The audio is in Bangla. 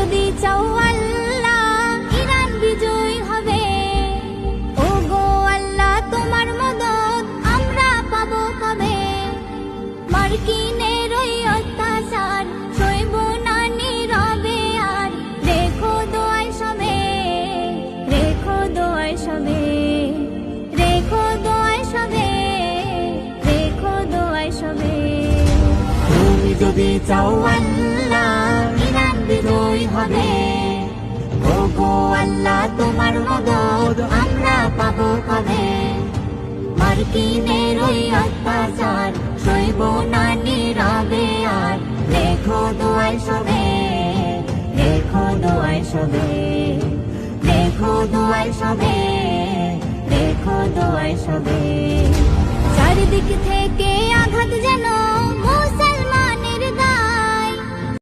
যদি চাও আল্লাহ ইরান বিজয় হবে। ও গো আল্লাহ তোমার মদদ আমরা পাবো কবে। মার্কিনের ওই অত্যাচার সইব না নীরবে আর। রেখো দোয়ায় সবে, রেখো দোয়ায় সবে, রেখো দোয়ায় সবে, রেখো দোয়ায় সবে। তুমি যদি চাও আল্লাহ ইরান বিজয় হবে। ও গো আল্লাহ তোমার মদদ আমরা পাবো কবে। মার্কিনের ওই অত্যাচার সইব না নীরবে আর। রেখো দোয়ায় সবে, রেখো দোয়ায় সবে, রেখো দোয়ায় সবে, রেখো দোয়ায় সবে। চারিদিক থেকে আঘাত যেন